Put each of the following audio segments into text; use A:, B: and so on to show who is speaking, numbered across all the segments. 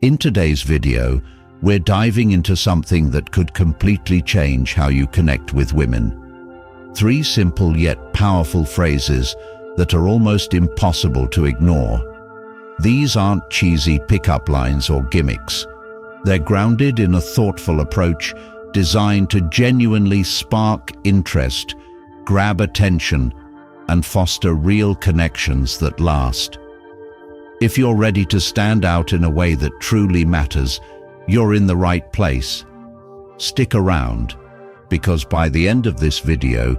A: In today's video, we're diving into something that could completely change how you connect with women. 3 simple yet powerful phrases that are almost impossible to ignore. These aren't cheesy pickup lines or gimmicks. They're grounded in a thoughtful approach designed to genuinely spark interest, grab attention, and foster real connections that last. If you're ready to stand out in a way that truly matters, you're in the right place. Stick around, because by the end of this video,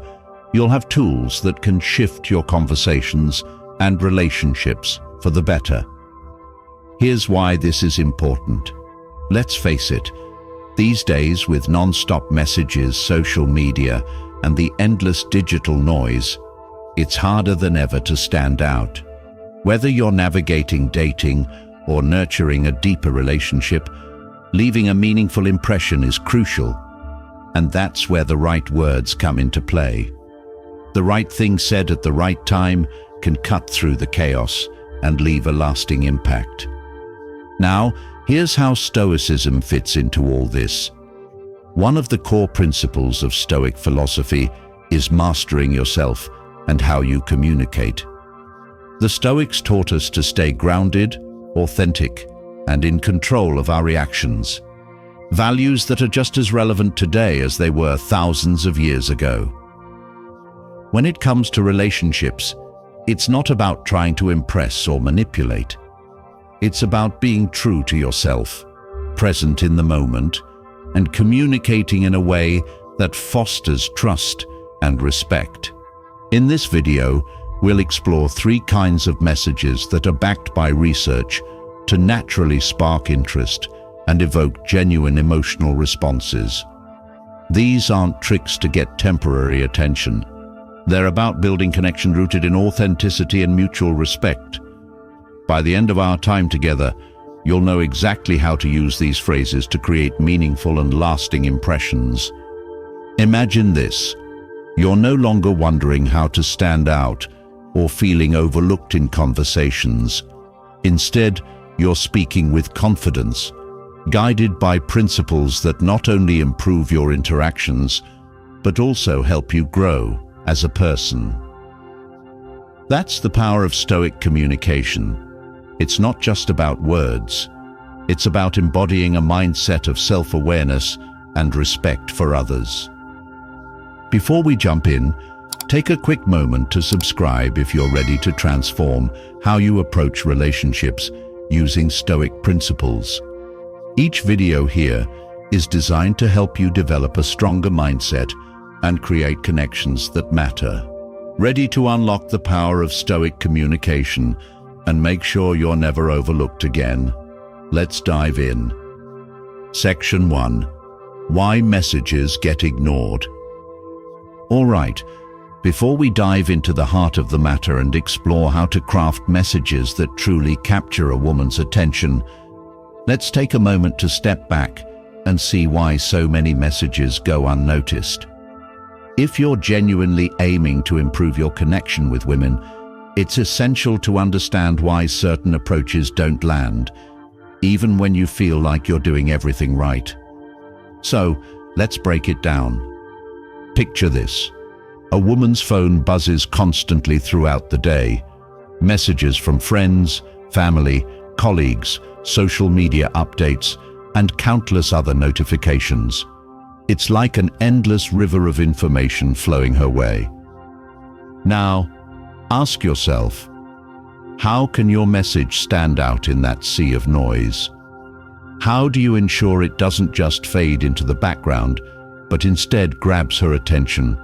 A: you'll have tools that can shift your conversations and relationships for the better. Here's why this is important. Let's face it, these days with non-stop messages, social media, and the endless digital noise, it's harder than ever to stand out. Whether you're navigating dating or nurturing a deeper relationship, leaving a meaningful impression is crucial. And that's where the right words come into play. The right thing said at the right time can cut through the chaos and leave a lasting impact. Now, here's how Stoicism fits into all this. One of the core principles of Stoic philosophy is mastering yourself and how you communicate. The Stoics taught us to stay grounded, authentic, and in control of our reactions. Values that are just as relevant today as they were thousands of years ago. When it comes to relationships, it's not about trying to impress or manipulate. It's about being true to yourself, present in the moment, and communicating in a way that fosters trust and respect. In this video, we'll explore 3 kinds of messages that are backed by research to naturally spark interest and evoke genuine emotional responses. These aren't tricks to get temporary attention. They're about building connection rooted in authenticity and mutual respect. By the end of our time together, you'll know exactly how to use these phrases to create meaningful and lasting impressions. Imagine this. You're no longer wondering how to stand out or feeling overlooked in conversations. Instead, you're speaking with confidence, guided by principles that not only improve your interactions, but also help you grow as a person. That's the power of Stoic communication. It's not just about words. It's about embodying a mindset of self-awareness and respect for others. Before we jump in, take a quick moment to subscribe if you're ready to transform how you approach relationships using Stoic principles. Each video here is designed to help you develop a stronger mindset and create connections that matter. Ready to unlock the power of Stoic communication and make sure you're never overlooked again? Let's dive in. Section 1. Why messages get ignored. All right. Before we dive into the heart of the matter and explore how to craft messages that truly capture a woman's attention, let's take a moment to step back and see why so many messages go unnoticed. If you're genuinely aiming to improve your connection with women, it's essential to understand why certain approaches don't land, even when you feel like you're doing everything right. So, let's break it down. Picture this. A woman's phone buzzes constantly throughout the day. Messages from friends, family, colleagues, social media updates, and countless other notifications. It's like an endless river of information flowing her way. Now, ask yourself, how can your message stand out in that sea of noise? How do you ensure it doesn't just fade into the background, but instead grabs her attention,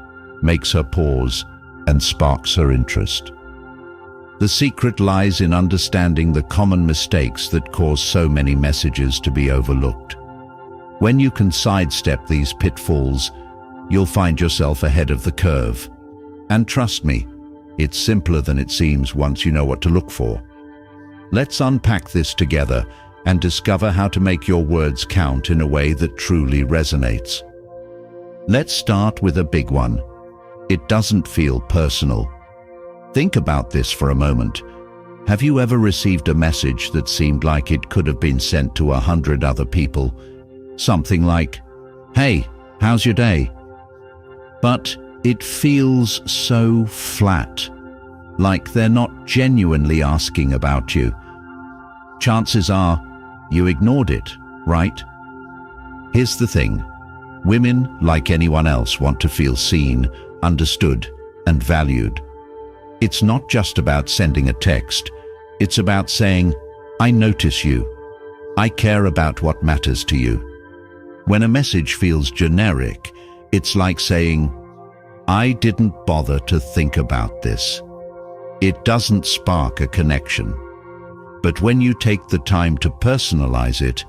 A: makes her pause, and sparks her interest? The secret lies in understanding the common mistakes that cause so many messages to be overlooked. When you can sidestep these pitfalls, you'll find yourself ahead of the curve. And trust me, it's simpler than it seems once you know what to look for. Let's unpack this together and discover how to make your words count in a way that truly resonates. Let's start with a big one. It doesn't feel personal. Think about this for a moment. Have you ever received a message that seemed like it could have been sent to 100 other people? Something like, "Hey, how's your day?" But it feels so flat, like they're not genuinely asking about you. Chances are you ignored it, right? Here's the thing. Women, like anyone else, want to feel seen, understood, and valued. It's not just about sending a text. It's about saying, "I notice you. I care about what matters to you." When a message feels generic, it's like saying, "I didn't bother to think about this." It doesn't spark a connection. But when you take the time to personalize it,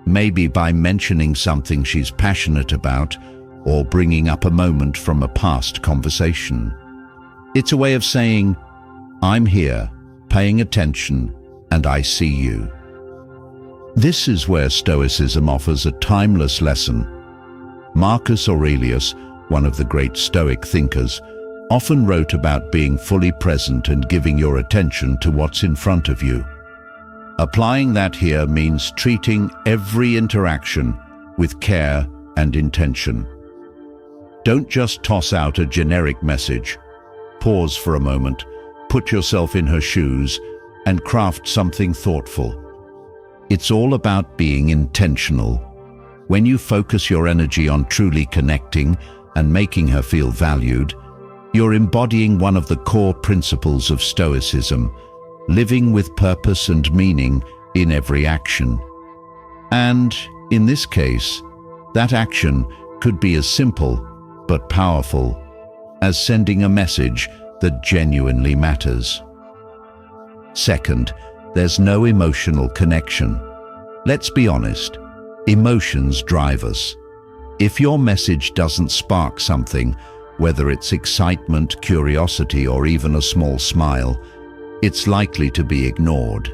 A: maybe by mentioning something she's passionate about or bringing up a moment from a past conversation, it's a way of saying, "I'm here, paying attention, and I see you." This is where Stoicism offers a timeless lesson. Marcus Aurelius, one of the great Stoic thinkers, often wrote about being fully present and giving your attention to what's in front of you. Applying that here means treating every interaction with care and intention. Don't just toss out a generic message. Pause for a moment, put yourself in her shoes, and craft something thoughtful. It's all about being intentional. When you focus your energy on truly connecting and making her feel valued, you're embodying one of the core principles of Stoicism, living with purpose and meaning in every action. And, in this case, that action could be as simple but powerful as sending a message that genuinely matters. Second, there's no emotional connection. Let's be honest, emotions drive us. If your message doesn't spark something, whether it's excitement, curiosity, or even a small smile, it's likely to be ignored.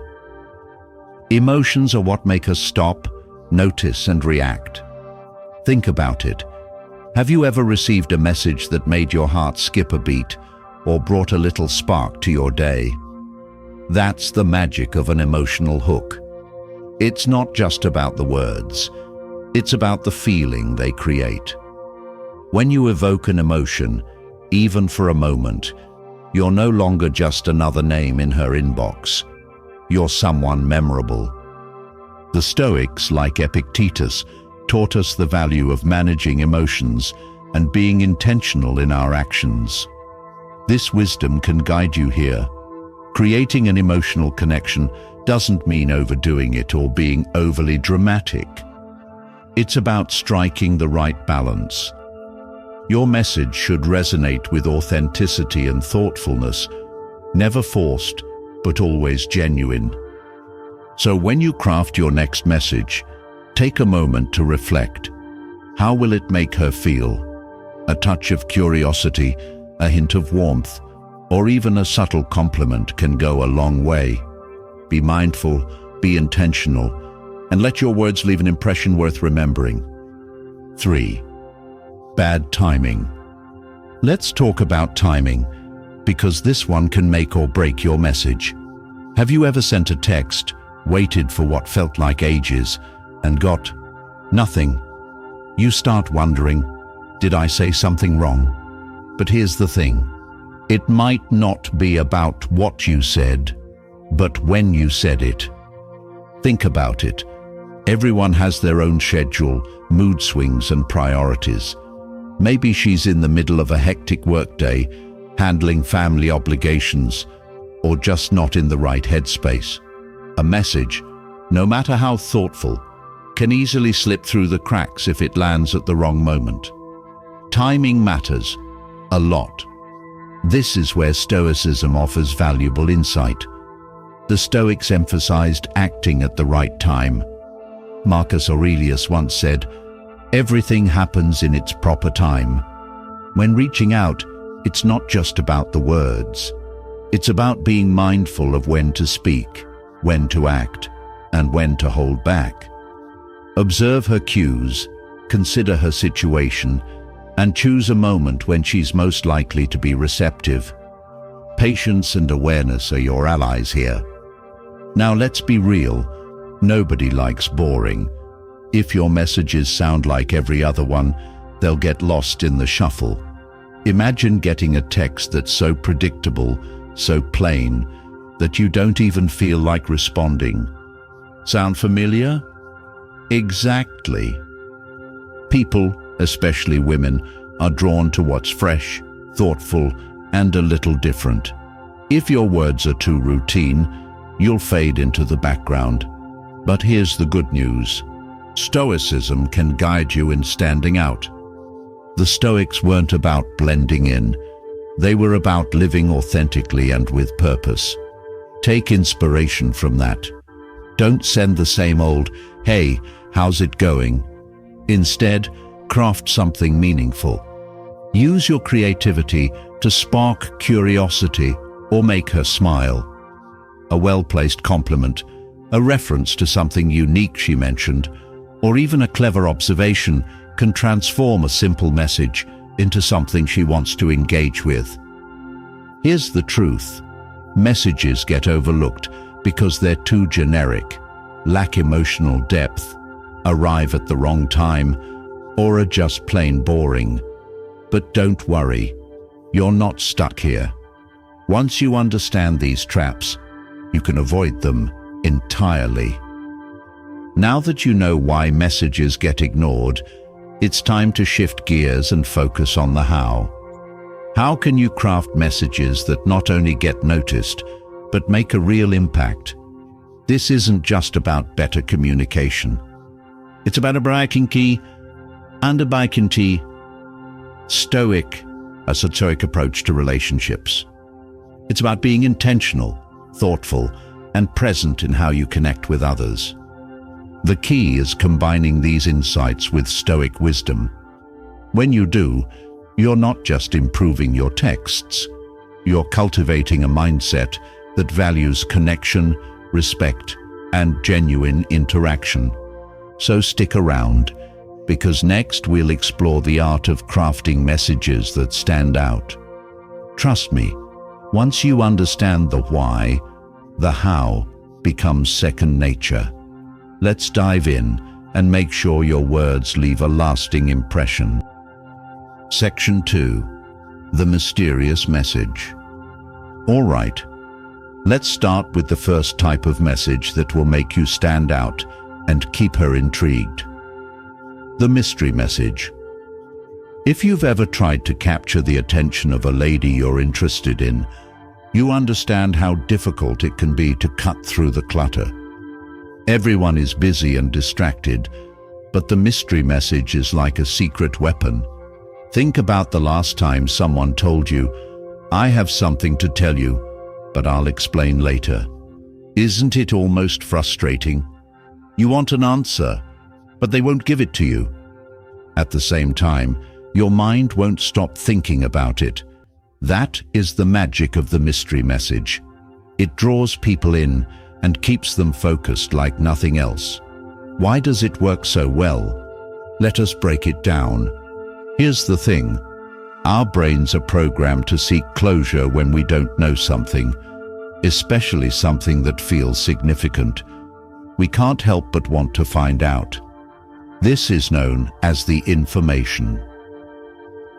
A: Emotions are what make us stop, notice, and react. Think about it. Have you ever received a message that made your heart skip a beat or brought a little spark to your day? That's the magic of an emotional hook. It's not just about the words. It's about the feeling they create. When you evoke an emotion, even for a moment, you're no longer just another name in her inbox. You're someone memorable. The Stoics, like Epictetus, taught us the value of managing emotions and being intentional in our actions. This wisdom can guide you here. Creating an emotional connection doesn't mean overdoing it or being overly dramatic. It's about striking the right balance. Your message should resonate with authenticity and thoughtfulness, never forced, but always genuine. So when you craft your next message, take a moment to reflect. How will it make her feel? A touch of curiosity, a hint of warmth, or even a subtle compliment can go a long way. Be mindful, be intentional, and let your words leave an impression worth remembering. 3. Bad timing. Let's talk about timing, because this one can make or break your message. Have you ever sent a text, waited for what felt like ages, and got nothing? You start wondering, did I say something wrong? But here's the thing. It might not be about what you said, but when you said it. Think about it. Everyone has their own schedule, mood swings, and priorities. Maybe she's in the middle of a hectic workday, handling family obligations, or just not in the right headspace. A message, no matter how thoughtful, can easily slip through the cracks if it lands at the wrong moment. Timing matters a lot. This is where Stoicism offers valuable insight. The Stoics emphasized acting at the right time. Marcus Aurelius once said, "Everything happens in its proper time." When reaching out, it's not just about the words. It's about being mindful of when to speak, when to act, and when to hold back. Observe her cues, consider her situation, and choose a moment when she's most likely to be receptive. Patience and awareness are your allies here. Now let's be real. Nobody likes boring. If your messages sound like every other one, they'll get lost in the shuffle. Imagine getting a text that's so predictable, so plain, that you don't even feel like responding. Sound familiar? Exactly. People, especially women, are drawn to what's fresh, thoughtful, and a little different. If your words are too routine, you'll fade into the background. But here's the good news. Stoicism can guide you in standing out. The Stoics weren't about blending in. They were about living authentically and with purpose. Take inspiration from that. Don't send the same old, "Hey, how's it going?" Instead, craft something meaningful. Use your creativity to spark curiosity or make her smile. A well-placed compliment, a reference to something unique she mentioned, or even a clever observation can transform a simple message into something she wants to engage with. Here's the truth. Messages get overlooked because they're too generic, lack emotional depth, arrive at the wrong time, or are just plain boring. But don't worry, you're not stuck here. Once you understand these traps, you can avoid them entirely. Now that you know why messages get ignored, it's time to shift gears and focus on the how. How can you craft messages that not only get noticed, but make a real impact? This isn't just about better communication. It's about a breaking key and a biking key. Stoic, a Stoic approach to relationships. It's about being intentional, thoughtful, and present in how you connect with others. The key is combining these insights with Stoic wisdom. When you do, you're not just improving your texts, you're cultivating a mindset that values connection, respect, and genuine interaction. So stick around, because next we'll explore the art of crafting messages that stand out. Trust me, once you understand the why, the how becomes second nature. Let's dive in and make sure your words leave a lasting impression. Section 2. The mysterious message. All right, let's start with the first type of message that will make you stand out and keep her intrigued. The mystery message. If you've ever tried to capture the attention of a lady you're interested in, you understand how difficult it can be to cut through the clutter. Everyone is busy and distracted, but the mystery message is like a secret weapon. Think about the last time someone told you, "I have something to tell you, but I'll explain later." Isn't it almost frustrating? You want an answer, but they won't give it to you. At the same time, your mind won't stop thinking about it. That is the magic of the mystery message. It draws people in and keeps them focused like nothing else. Why does it work so well? Let us break it down. Here's the thing. Our brains are programmed to seek closure when we don't know something, especially something that feels significant. We can't help but want to find out. This is known as the information.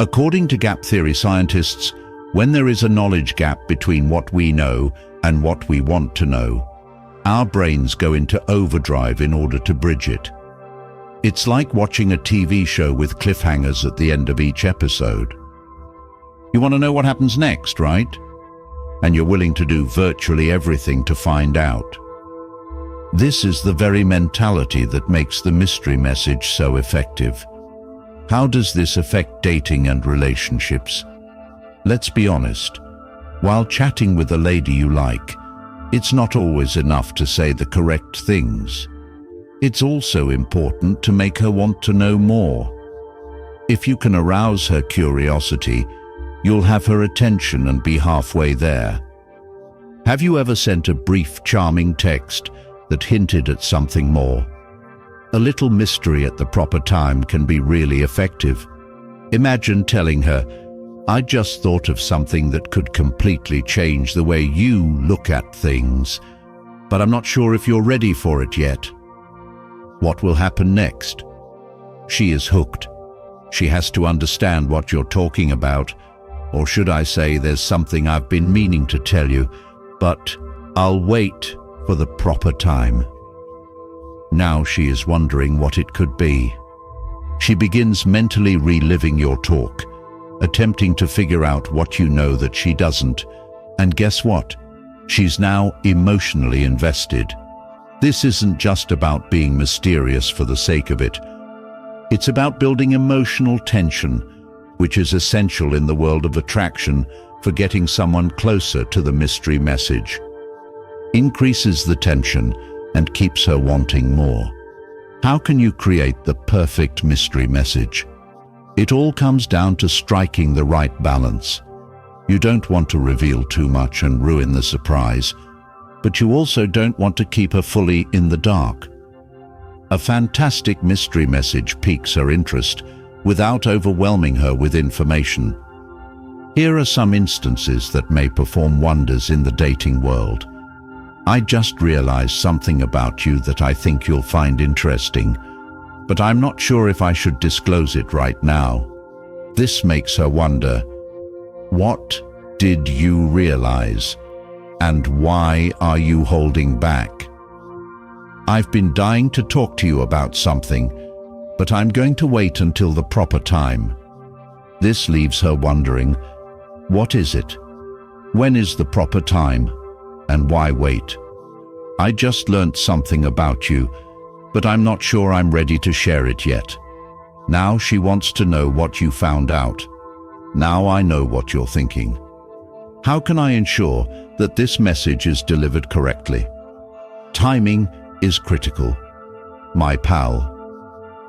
A: According to gap theory scientists, when there is a knowledge gap between what we know and what we want to know, our brains go into overdrive in order to bridge it. It's like watching a TV show with cliffhangers at the end of each episode. You want to know what happens next, right? And you're willing to do virtually everything to find out. This is the very mentality that makes the mystery message so effective. How does this affect dating and relationships? Let's be honest. While chatting with a lady you like, it's not always enough to say the correct things. It's also important to make her want to know more. If you can arouse her curiosity, you'll have her attention and be halfway there. Have you ever sent a brief, charming text that hinted at something more? A little mystery at the proper time can be really effective. Imagine telling her, I just thought of something that could completely change the way you look at things, but I'm not sure if you're ready for it yet. What will happen next? She is hooked. She has to understand what you're talking about, or should I say there's something I've been meaning to tell you, but I'll wait for the proper time. Now she is wondering what it could be. She begins mentally reliving your talk, attempting to figure out what you know that she doesn't. And guess what? She's now emotionally invested. This isn't just about being mysterious for the sake of it. It's about building emotional tension, which is essential in the world of attraction for getting someone closer to the mystery message. Increases the tension and keeps her wanting more. How can you create the perfect mystery message? It all comes down to striking the right balance. You don't want to reveal too much and ruin the surprise, but you also don't want to keep her fully in the dark. A fantastic mystery message piques her interest without overwhelming her with information. Here are some instances that may perform wonders in the dating world. I just realized something about you that I think you'll find interesting, but I'm not sure if I should disclose it right now. This makes her wonder, what did you realize? And why are you holding back? I've been dying to talk to you about something, but I'm going to wait until the proper time. This leaves her wondering, what is it? When is the proper time? And why wait? I just learnt something about you, but I'm not sure I'm ready to share it yet. Now she wants to know what you found out. Now I know what you're thinking. How can I ensure that this message is delivered correctly? Timing is critical. My pal,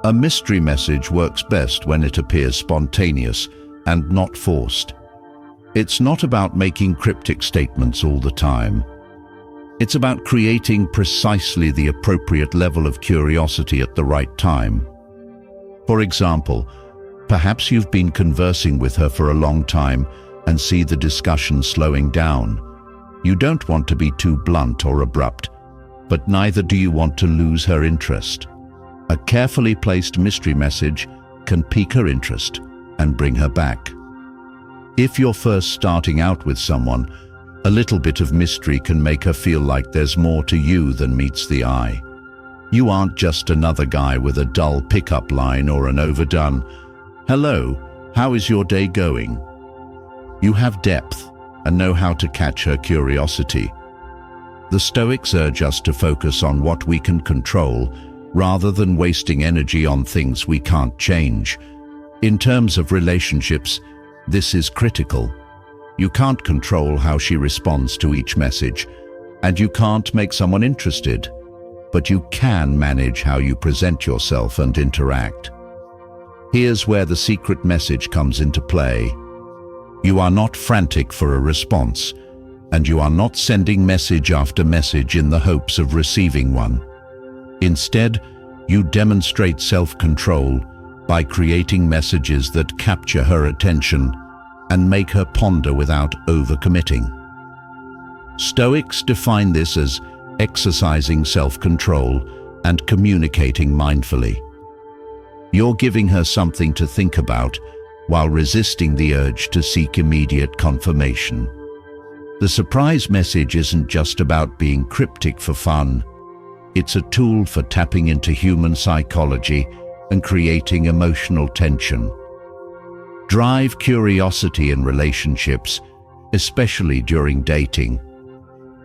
A: a mystery message works best when it appears spontaneous and not forced. It's not about making cryptic statements all the time. It's about creating precisely the appropriate level of curiosity at the right time. For example, perhaps you've been conversing with her for a long time and see the discussion slowing down. You don't want to be too blunt or abrupt, but neither do you want to lose her interest. A carefully placed mystery message can pique her interest and bring her back. If you're first starting out with someone, a little bit of mystery can make her feel like there's more to you than meets the eye. You aren't just another guy with a dull pickup line or an overdone, "Hello, how is your day going?" You have depth and know how to catch her curiosity. The Stoics urge us to focus on what we can control rather than wasting energy on things we can't change. In terms of relationships, this is critical. You can't control how she responds to each message, and you can't make someone interested, but you can manage how you present yourself and interact. Here's where the secret message comes into play. You are not frantic for a response, and you are not sending message after message in the hopes of receiving one. Instead, you demonstrate self-control by creating messages that capture her attention and make her ponder without overcommitting. Stoics define this as exercising self-control and communicating mindfully. You're giving her something to think about while resisting the urge to seek immediate confirmation. The surprise message isn't just about being cryptic for fun. It's a tool for tapping into human psychology and creating emotional tension. Drive curiosity in relationships, especially during dating.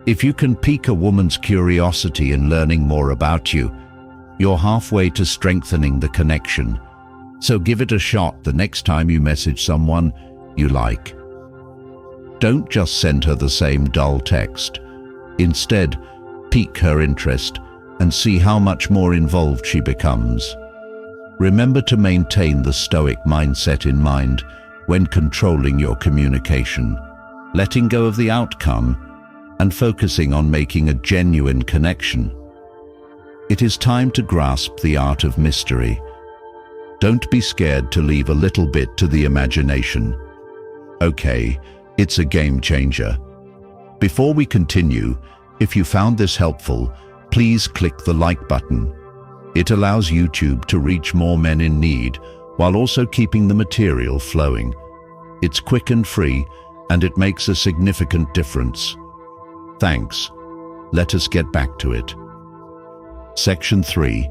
A: If you can pique a woman's curiosity in learning more about you, you're halfway to strengthening the connection. So give it a shot the next time you message someone you like. Don't just send her the same dull text. Instead, pique her interest and see how much more involved she becomes. Remember to maintain the Stoic mindset in mind when controlling your communication, letting go of the outcome and focusing on making a genuine connection. It is time to grasp the art of mystery. Don't be scared to leave a little bit to the imagination. Okay, it's a game changer. Before we continue, if you found this helpful, please click the like button. It allows YouTube to reach more men in need while also keeping the material flowing. It's quick and free, and it makes a significant difference. Thanks. Let us get back to it. Section 3.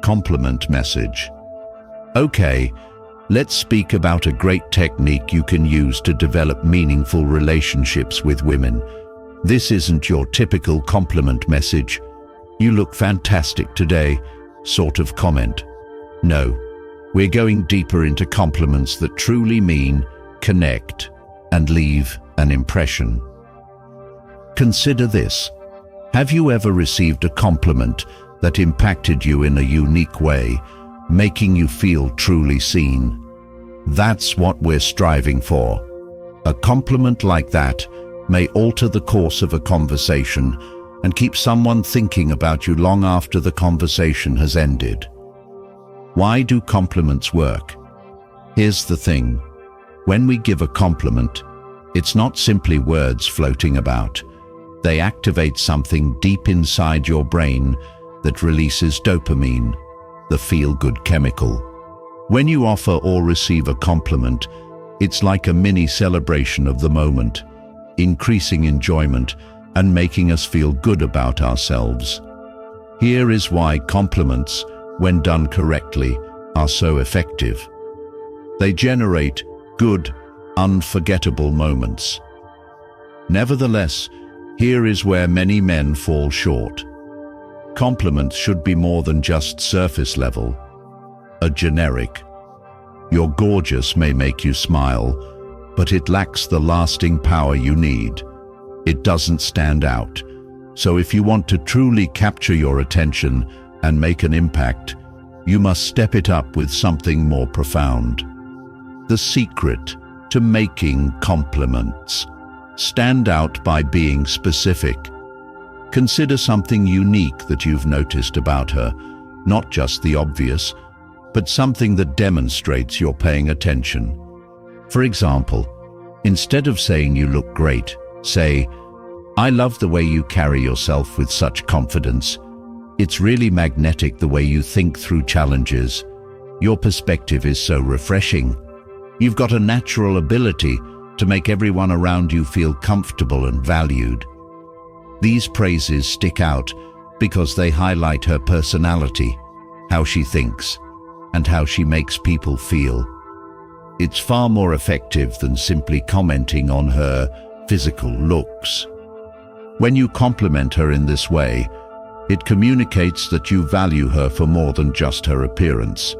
A: Compliment message. Okay, let's speak about a great technique you can use to develop meaningful relationships with women. This isn't your typical compliment message. "You look fantastic today," sort of comment. No, we're going deeper into compliments that truly mean, connect, and leave an impression. Consider this. Have you ever received a compliment that impacted you in a unique way, making you feel truly seen? That's what we're striving for. A compliment like that may alter the course of a conversation and keep someone thinking about you long after the conversation has ended. Why do compliments work? Here's the thing. When we give a compliment, it's not simply words floating about. They activate something deep inside your brain that releases dopamine, the feel-good chemical. When you offer or receive a compliment, it's like a mini celebration of the moment, increasing enjoyment and making us feel good about ourselves. Here is why compliments, when done correctly, are so effective. They generate good, unforgettable moments. Nevertheless, here is where many men fall short. Compliments should be more than just surface level. A generic, "You're gorgeous" may make you smile, but it lacks the lasting power you need. It doesn't stand out. So if you want to truly capture your attention and make an impact, you must step it up with something more profound. The secret to making compliments. Stand out by being specific. Consider something unique that you've noticed about her, not just the obvious, but something that demonstrates you're paying attention. For example, instead of saying "you look great," say, "I love the way you carry yourself with such confidence. It's really magnetic the way you think through challenges. Your perspective is so refreshing. You've got a natural ability to make everyone around you feel comfortable and valued." These praises stick out because they highlight her personality, how she thinks, and how she makes people feel. It's far more effective than simply commenting on her physical looks. When you compliment her in this way, it communicates that you value her for more than just her appearance.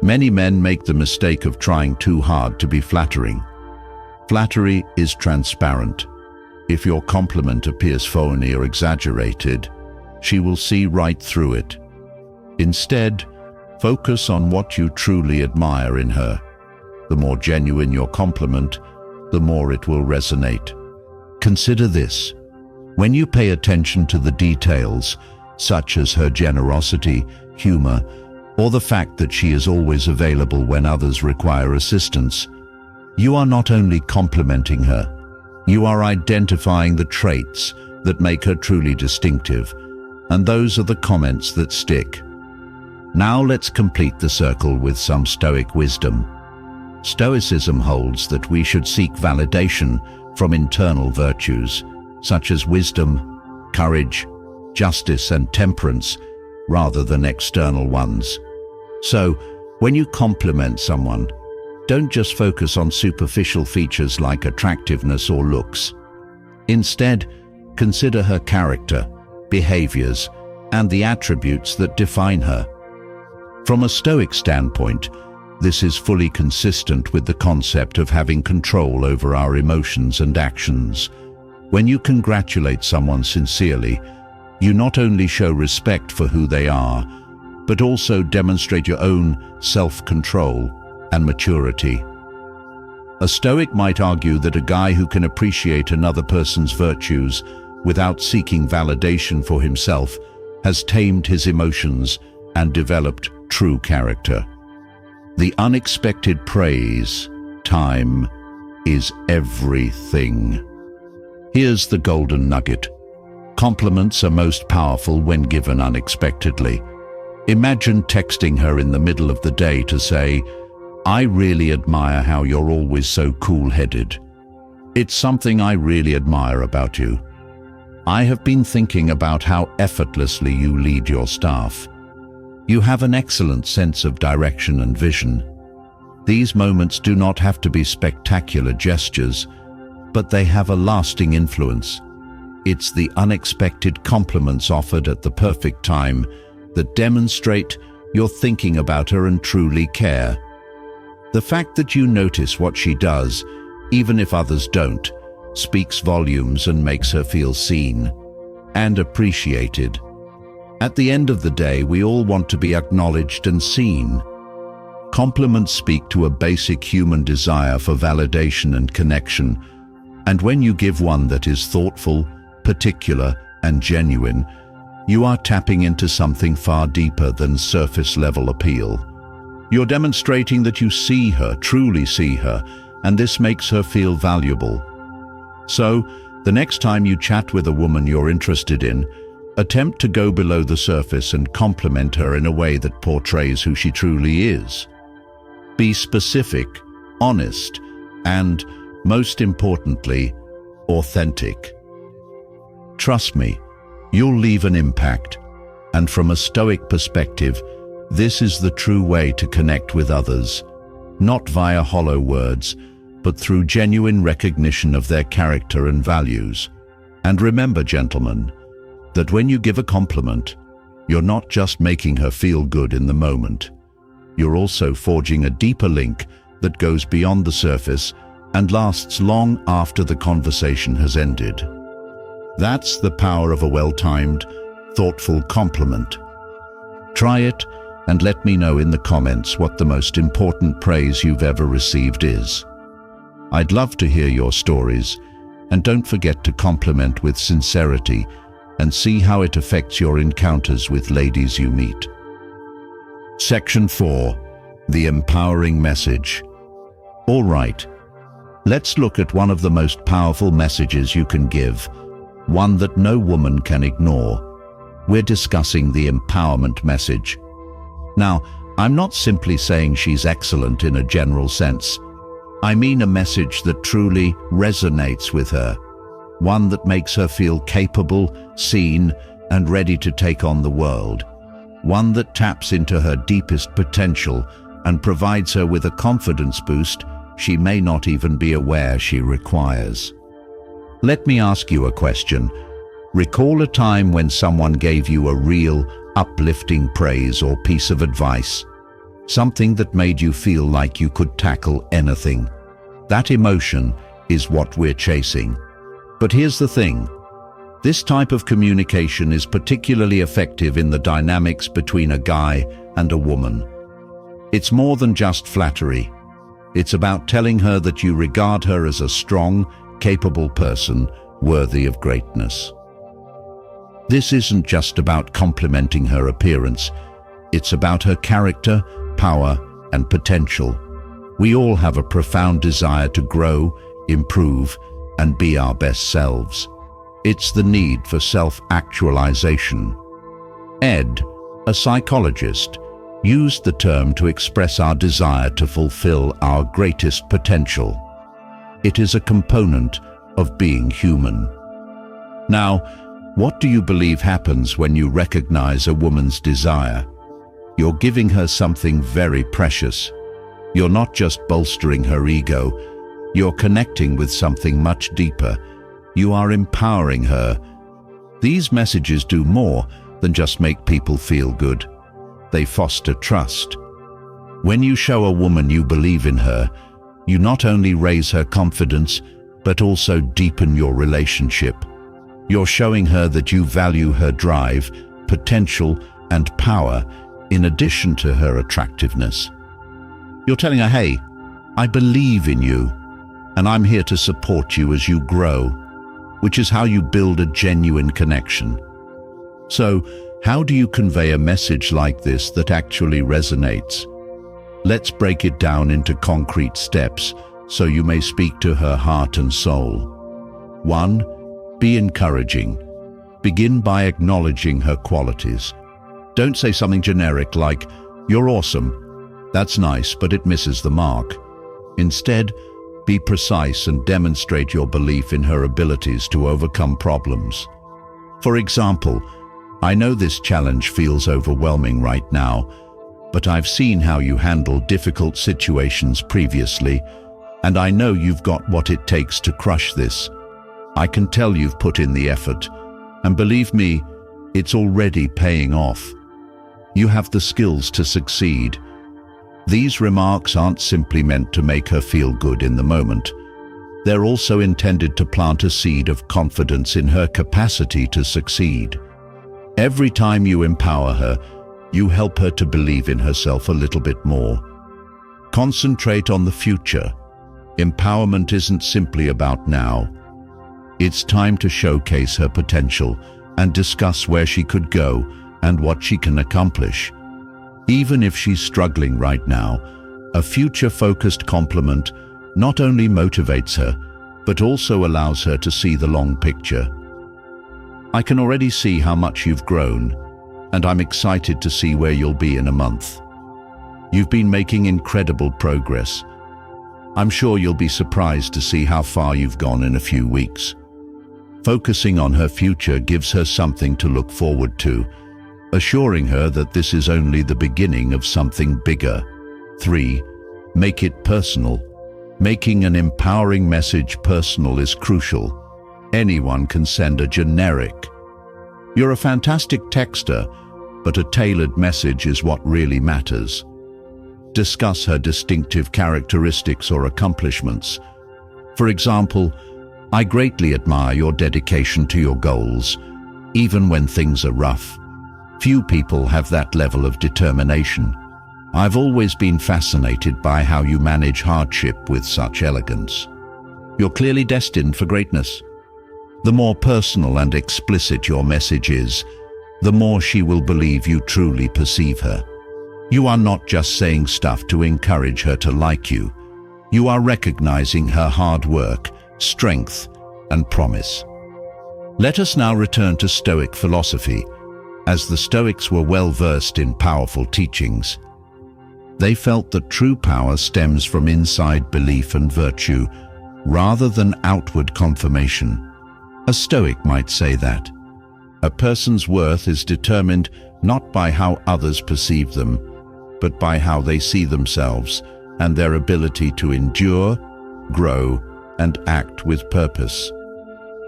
A: Many men make the mistake of trying too hard to be flattering. Flattery is transparent. If your compliment appears phony or exaggerated, she will see right through it. Instead, focus on what you truly admire in her. The more genuine your compliment, the more it will resonate. Consider this. When you pay attention to the details, such as her generosity, humor, or the fact that she is always available when others require assistance, you are not only complimenting her, you are identifying the traits that make her truly distinctive, and those are the comments that stick. Now let's complete the circle with some Stoic wisdom. Stoicism holds that we should seek validation from internal virtues, such as wisdom, courage, justice, and temperance, rather than external ones. So, when you compliment someone, don't just focus on superficial features like attractiveness or looks. Instead, consider her character, behaviors, and the attributes that define her. From a Stoic standpoint, this is fully consistent with the concept of having control over our emotions and actions. When you congratulate someone sincerely, you not only show respect for who they are, but also demonstrate your own self-control and maturity. A Stoic might argue that a guy who can appreciate another person's virtues without seeking validation for himself has tamed his emotions and developed true character. The unexpected praise, time, is everything. Here's the golden nugget. Compliments are most powerful when given unexpectedly. Imagine texting her in the middle of the day to say, "I really admire how you're always so cool-headed. It's something I really admire about you. I have been thinking about how effortlessly you lead your staff. You have an excellent sense of direction and vision." These moments do not have to be spectacular gestures, but they have a lasting influence. It's the unexpected compliments offered at the perfect time that demonstrate you're thinking about her and truly care. The fact that you notice what she does, even if others don't, speaks volumes and makes her feel seen and appreciated. At the end of the day, we all want to be acknowledged and seen. Compliments speak to a basic human desire for validation and connection, and when you give one that is thoughtful, particular, and genuine, you are tapping into something far deeper than surface-level appeal. You're demonstrating that you see her, truly see her, and this makes her feel valuable. So, the next time you chat with a woman you're interested in, attempt to go below the surface and compliment her in a way that portrays who she truly is. Be specific, honest, and, most importantly, authentic. Trust me, you'll leave an impact, and from a Stoic perspective, this is the true way to connect with others, not via hollow words, but through genuine recognition of their character and values. And remember, gentlemen, that when you give a compliment, you're not just making her feel good in the moment. You're also forging a deeper link that goes beyond the surface and lasts long after the conversation has ended. That's the power of a well-timed, thoughtful compliment. Try it and let me know in the comments what the most important praise you've ever received is. I'd love to hear your stories, and don't forget to compliment with sincerity and see how it affects your encounters with ladies you meet. Section 4. The empowering message. All right, let's look at one of the most powerful messages you can give, one that no woman can ignore. We're discussing the empowerment message. Now, I'm not simply saying she's excellent in a general sense. I mean a message that truly resonates with her, one that makes her feel capable, seen, and ready to take on the world, one that taps into her deepest potential and provides her with a confidence boost she may not even be aware she requires. Let me ask you a question. Recall a time when someone gave you a real, uplifting praise or piece of advice, something that made you feel like you could tackle anything. That emotion is what we're chasing. But here's the thing. This type of communication is particularly effective in the dynamics between a guy and a woman. It's more than just flattery. It's about telling her that you regard her as a strong, capable person worthy of greatness. This isn't just about complimenting her appearance. It's about her character, power, and potential. We all have a profound desire to grow, improve, and be our best selves. It's the need for self-actualization. Ed, a psychologist, used the term to express our desire to fulfill our greatest potential. It is a component of being human. Now, what do you believe happens when you recognize a woman's desire? You're giving her something very precious. You're not just bolstering her ego, you're connecting with something much deeper. You are empowering her. These messages do more than just make people feel good. They foster trust. When you show a woman you believe in her, you not only raise her confidence, but also deepen your relationship. You're showing her that you value her drive, potential, and power in addition to her attractiveness. You're telling her, hey, I believe in you, and I'm here to support you as you grow, which is how you build a genuine connection. So, how do you convey a message like this that actually resonates? Let's break it down into concrete steps so you may speak to her heart and soul. 1. Be encouraging. Begin by acknowledging her qualities. Don't say something generic like, "You're awesome." That's nice, but it misses the mark. Instead, be precise and demonstrate your belief in her abilities to overcome problems. For example, "I know this challenge feels overwhelming right now, but I've seen how you handle difficult situations previously, and I know you've got what it takes to crush this. I can tell you've put in the effort, and believe me, it's already paying off. You have the skills to succeed." These remarks aren't simply meant to make her feel good in the moment. They're also intended to plant a seed of confidence in her capacity to succeed. Every time you empower her, you help her to believe in herself a little bit more. Concentrate on the future. Empowerment isn't simply about now. It's time to showcase her potential and discuss where she could go and what she can accomplish. Even if she's struggling right now, a future-focused compliment not only motivates her, but also allows her to see the long picture. "I can already see how much you've grown, and I'm excited to see where you'll be in a month. You've been making incredible progress. I'm sure you'll be surprised to see how far you've gone in a few weeks." Focusing on her future gives her something to look forward to, assuring her that this is only the beginning of something bigger. 3. Make it personal. Making an empowering message personal is crucial. Anyone can send a generic, "You're a fantastic texter," but a tailored message is what really matters. Discuss her distinctive characteristics or accomplishments. For example, "I greatly admire your dedication to your goals, even when things are rough. Few people have that level of determination. I've always been fascinated by how you manage hardship with such elegance. You're clearly destined for greatness." The more personal and explicit your message is, the more she will believe you truly perceive her. You are not just saying stuff to encourage her to like you. You are recognizing her hard work, strength, and promise. Let us now return to Stoic philosophy, as the Stoics were well versed in powerful teachings. They felt that true power stems from inside belief and virtue, rather than outward confirmation. A Stoic might say that a person's worth is determined not by how others perceive them, but by how they see themselves and their ability to endure, grow, and act with purpose.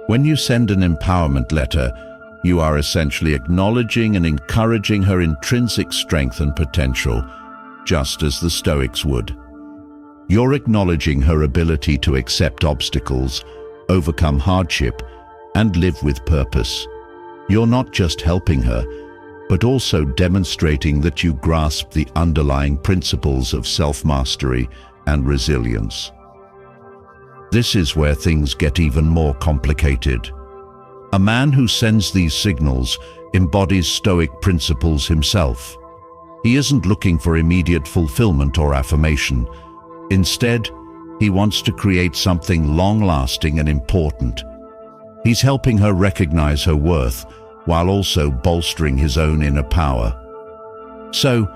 A: When you send an empowerment letter, you are essentially acknowledging and encouraging her intrinsic strength and potential, just as the Stoics would. You're acknowledging her ability to accept obstacles, overcome hardship, and live with purpose. You're not just helping her, but also demonstrating that you grasp the underlying principles of self-mastery and resilience. This is where things get even more complicated. A man who sends these signals embodies Stoic principles himself. He isn't looking for immediate fulfillment or affirmation. Instead, he wants to create something long-lasting and important. He's helping her recognize her worth, while also bolstering his own inner power. So,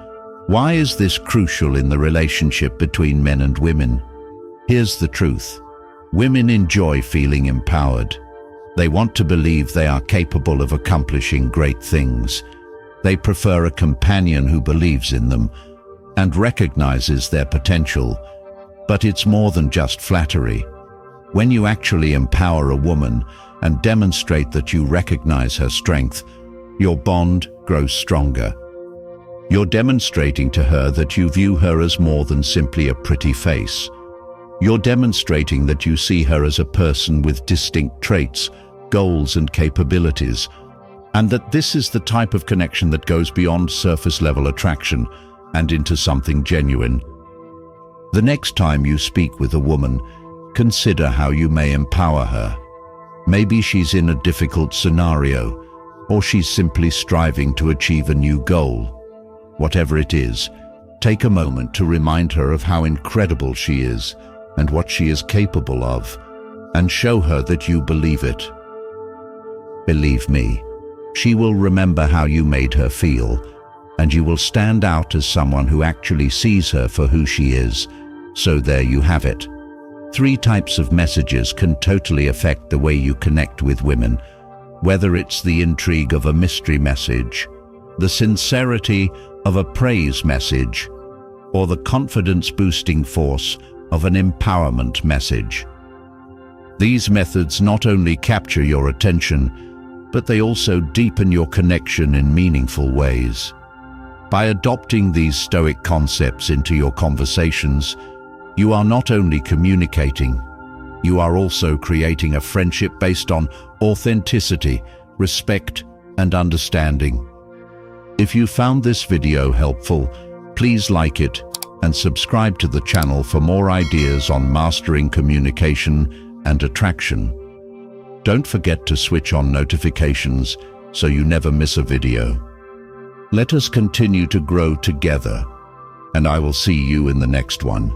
A: why is this crucial in the relationship between men and women? Here's the truth. Women enjoy feeling empowered. They want to believe they are capable of accomplishing great things. They prefer a companion who believes in them and recognizes their potential. But it's more than just flattery. When you actually empower a woman and demonstrate that you recognize her strength, your bond grows stronger. You're demonstrating to her that you view her as more than simply a pretty face. You're demonstrating that you see her as a person with distinct traits, goals, and capabilities, and that this is the type of connection that goes beyond surface-level attraction and into something genuine. The next time you speak with a woman, consider how you may empower her. Maybe she's in a difficult scenario, or she's simply striving to achieve a new goal. Whatever it is, take a moment to remind her of how incredible she is and what she is capable of, and show her that you believe it. Believe me, she will remember how you made her feel, and you will stand out as someone who actually sees her for who she is. So there you have it. 3 types of messages can totally affect the way you connect with women, whether it's the intrigue of a mystery message, the sincerity of a praise message, or the confidence-boosting force of an empowerment message. These methods not only capture your attention, but they also deepen your connection in meaningful ways. By adopting these Stoic concepts into your conversations, you are not only communicating, you are also creating a friendship based on authenticity, respect, and understanding. If you found this video helpful, please like it and subscribe to the channel for more ideas on mastering communication and attraction. Don't forget to switch on notifications so you never miss a video. Let us continue to grow together, and I will see you in the next one.